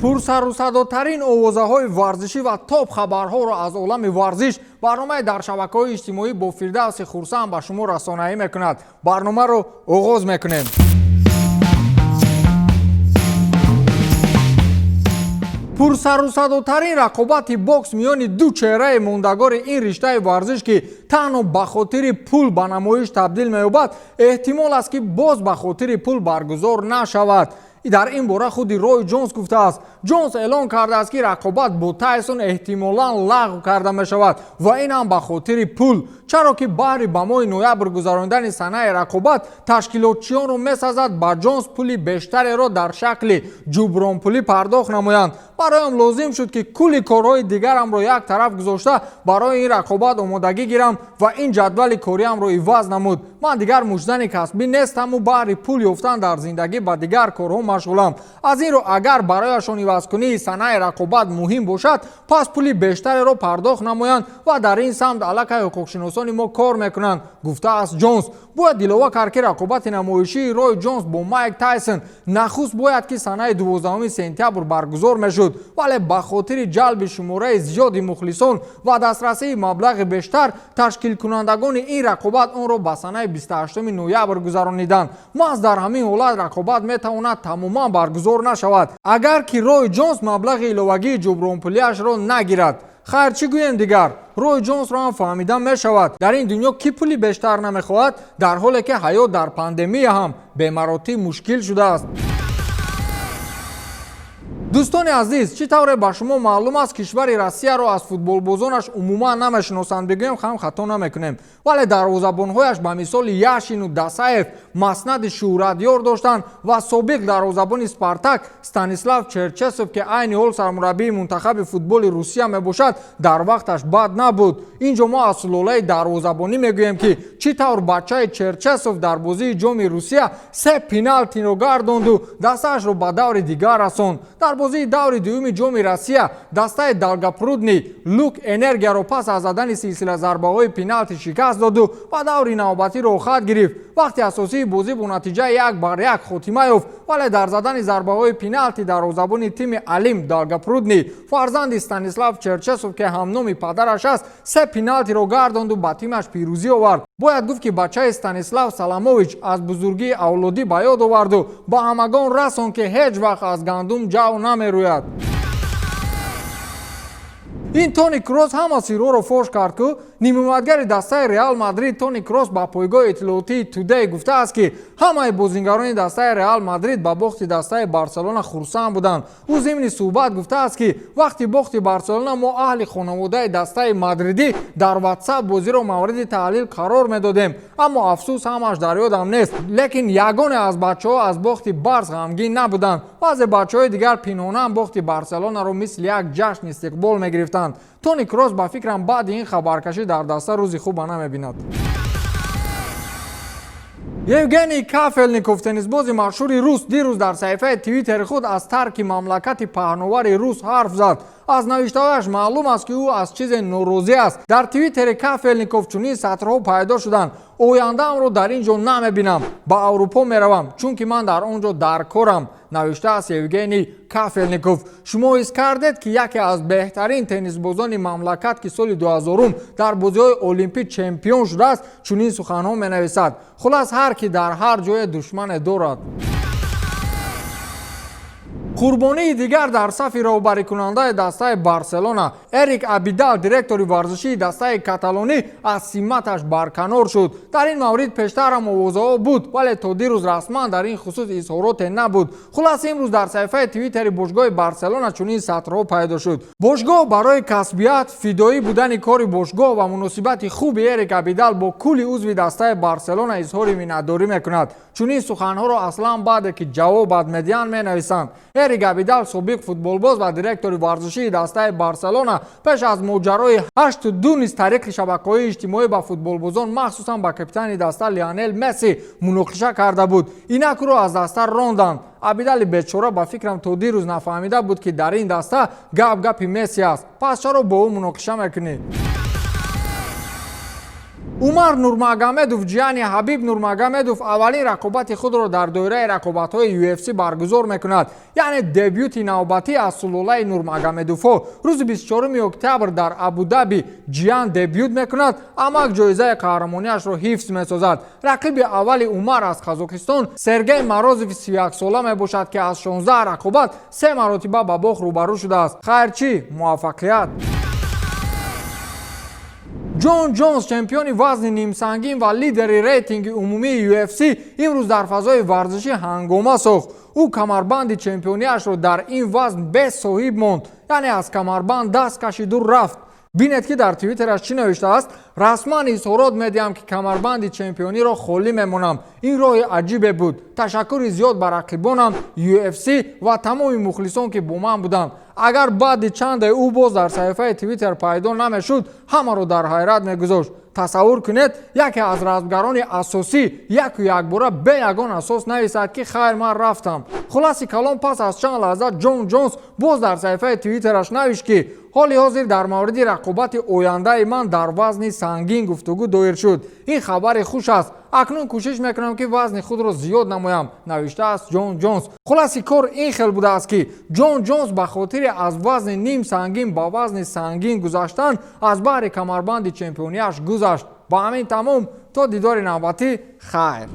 پرسروصداترین اوازه‌های ورزشی و تاپ خبرها را از عالم ورزش برنامه در شبکه‌های اجتماعی با فردوس خورسند به شما رسانه‌ای می‌کند. برنامه را آغاز می‌کنیم. پرسروصداترین رقابت باکس میان دو چهره موندگار این رشته ورزش که تنها به خاطر پول به نمایش تبدیل می‌یابد احتمال است که باز به خاطر پول برگزار نشود. در این باره خود روی جونز گفته است. جونز اعلان کرده است که رقابت با تایسون احتمالاً لغو کرده می شود و این هم به خاطر پول، چرا که بهر به ماه نوامبر گذراندن سنه رقابت تشکیلاتچیان را می سازد به جونز پولی بیشتری را در شکل جبران پولی پرداخت نمایند. برایم لازم شد که کلی کارهای دیگرم را یک طرف گذاشته برای این رقابت آمادگی گیرم و این جدول کاریم را عوض نمود. من دیگر مجزن کسبی نیستم و بهر پول یافتن در زندگی با دیگر کارها مشغولم. از این رو اگر برایشان عوض کنی سنه رقابت مهم باشد پس پولی بیشتری را پرداخت نمایند و در این سمت علیه حقوقشناسان ما کار میکنند، گفته است جونز. باید علاوه کرد که رقابت نمایشی روی جونز با مایک تایسون نخست باید که سنه 12 سپتامبر برگزار میشد، ولی به خاطر جلب شماره زیاد مخلصان و دسترسی مبلغ بیشتر تشکیل کنندگان این رقابت آن را به سنه 28 نوامبر گذرانیدند. محض در همین حالت رقابت میتواند تماما برگزار نشود اگر که روی جونز مبلغ علاوگی جبران پولیش را نگیرد. خیر چی گویم دیگر؟ روی جونز را هم فهمیدن می شود در این دنیا کی پولی بیشتر نمیخواهد، در حالی که حیات در پاندمی هم به مراتب مشکل شده است. دوستان عزیز، چی طوره به شما معلوم است کشور روسیه را از فوتبال بازانش عموما نمیشناسند؟ بگویم هم خطا نمیکنیم، ولی دروازه‌بان‌هایش به مثال یاشین و داسایف مسند شهرتیار داشتند و سابق دروازه‌بان اسپارتاک استانیسلاو چرچسوف که عین حال سرمربی منتخب فوتبال روسیه میباشد در وقتش بد نبود. اینجا ما از سلاله دروازه‌بانی میگوییم که چی طور بچه چرچسوف در بازی جام روسیه 3 پنالتی را گرداند و دستش را به دور دیگر رساند. در بازی دور دوم جام روسیه دسته دالگاپرودنی لوک انرژیا را پس از زدن سلسله ضربه‌های پنالتی شکست داد و به دور نوبتی را خط گرفت. وقتی اساسی بازی با نتیجه 1-1 خاتمه یافت، ولی در زدن ضربه‌های پنالتی دروازه‌بان تیم علیم دالگاپرودنی فرزند استانیسلاو چرچسوف که هم نام پدرش است 3 پنالتی را گرداند و به تیمش پیروزی آورد. باید گفت که بچه استانیسلاو سلاموویچ از بزرگی اولادی به یاد آورد و با همگان رساند که هیچ وقت از گندم جو نمیروید. این تونی کروس هم از سیرو را فوش کرد که نیمه‌وقتگر دسته ریال مادرید تونی کروس با پایگاه اطلاعاتی تودی گفته است که همه بازیکنان دسته ریال مادرید با باخت دسته بارسلونا خرسند بودند. او ضمن صحبت گفته است که وقتی باخت بارسلونا ما اهل خانواده دسته مادریدی در واتساپ بازی را مورد تحلیل قرار میدادیم، اما افسوس همش در یادم نیست، لیکن یگانه از بچه‌ها از باخت بارس غمگین نبودند و از بچه‌های دیگر پنهان باخت بارسلونا را مثل یک جشن استقبال می‌گرفتند. تونی کروس با فکرم بعد این خبرکشی در دسته روزی خوب نمی‌بیند. یوگنی کافلنیکوف تنیسباز مشهور روس دیروز در صفحه توییتر خود از ترک مملکت پهناور روس حرف زد. از نوشته‌اش معلوم است که او از چیز ناراضی است. در توییتر کافلنیکوف چنین سطرها پیدا شدند: آینده‌ام رو در اینجا نمی‌بینم، با اروپا میروم چون که من در آنجا در کارم، نوشته است یوگنی کافلنیکوف. شما حس کردید که یکی از بهترین تنیسبازان مملکت که سال 2000 در بازی‌های المپیک چمپیون شده است چنین سخن‌ها می‌نویسد. خلاص هر کی در هر جای دشمن دارد. قربانی دیگر در صف راهبری کننده دسته بارسلونا اریک ابیدال دیرکتور ورزشی دسته کاتالونی از سمتش برکنار شد. در این مورد پیشتر هم آوازه‌ها بود ولی تا دیروز رسما در این خصوص اظهارات نبود. خلاص امروز در صفحه توییتر باشگاه بارسلونا چنین سطرها پیدا شد: باشگاه برای کسبیت فدایی بودن کار باشگاه و مناسبت خوب اریک ابیدال با کل عضو دسته بارسلونا اظهار مینه‌داری میکند. چنین سخنها را اصلا بعد که جواب از مدیان مینویسند. اریک ابیدال سابق فوتبالباز و دیرکتور ورزشی دسته بارسلونا پیش از ماجرای 8-2 نیز طریق شبکه‌های اجتماعی با فوتبالبازان مخصوصا با کاپیتان دسته لیونل مسی مناقشه کرده بود. اینک را از دسته راندند. ابیدال بیچاره با فکرم تا دیروز نفهمیده بود که در این دسته گپ مسی است، پس چرا با او مناقشه میکنی؟ умар нурмагомедов ҷиёни ҳабиб нурмагомедов аввалин рақобати худро дар доираи рақобатҳои UFC баргузор мекунад, яъне дебюти навбатӣ аз сулолаи нурмагомедовҳо. рӯзи 24 октябр дар абу-даби ҷиан дебют мекунад, амак ҷоизаи қаҳрамониашро ҳифз месозад. рақиби аввали умар аз қазокистон сергей морозови 31 сола мебошад ки аз 16 рақобат 3 маротиба ба бох рӯбарӯ шудааст. хайрчӣ, муваффақият. ҷон ҷонс, чемпиони вазни нимсангин ва лидери рейтинги умумии UFC, имрӯз дар фазои варзишӣ ҳангома сохт. ӯ камарбанди чемпиониашро дар ин вазн бе соҳиб монд, яъне аз камарбанд даст кашиду рафт. бинед ки дар твиттераш чӣ навиштааст: расман изҳорот медиҳам ки камарбанди чемпиониро холӣ мемонам. ин роҳи аҷибе буд. ташаккури зиёд ба рақибонам UFC ва тамоми мухлисон ки бо ман буданд. агар баъди чанде ӯ боз дар саҳифаи твиттер пайдо намешуд, ҳамаро дар ҳайрат мегузошт. тасаввур кунед, яке аз разбгарони асосӣ яку якбора бе ягон асос нависад ки хайр ман рафтам. хулоси калом, пас аз чанд лаҳза ҷон ҷонс боз дар саҳифаи твиттераш навишт ки ҳоли ҳозир дар мавриди рақобати ояндаи ман дар вазни сангин гуфтугӯ доир шуд. ин хабари хуш аст. акнун кӯшиш мекунам ки вазни худро зиёд намоям, навиштааст ҷон ҷонс. хулоси кор ин хел будааст ки ҷон ҷонс ба хотири аз вазни ним сангин ба вазни сангин гузаштан аз баҳри камарбанди чемпиониаш гузашт. ба ҳамин тамом, то дидори навбатӣ, хайр.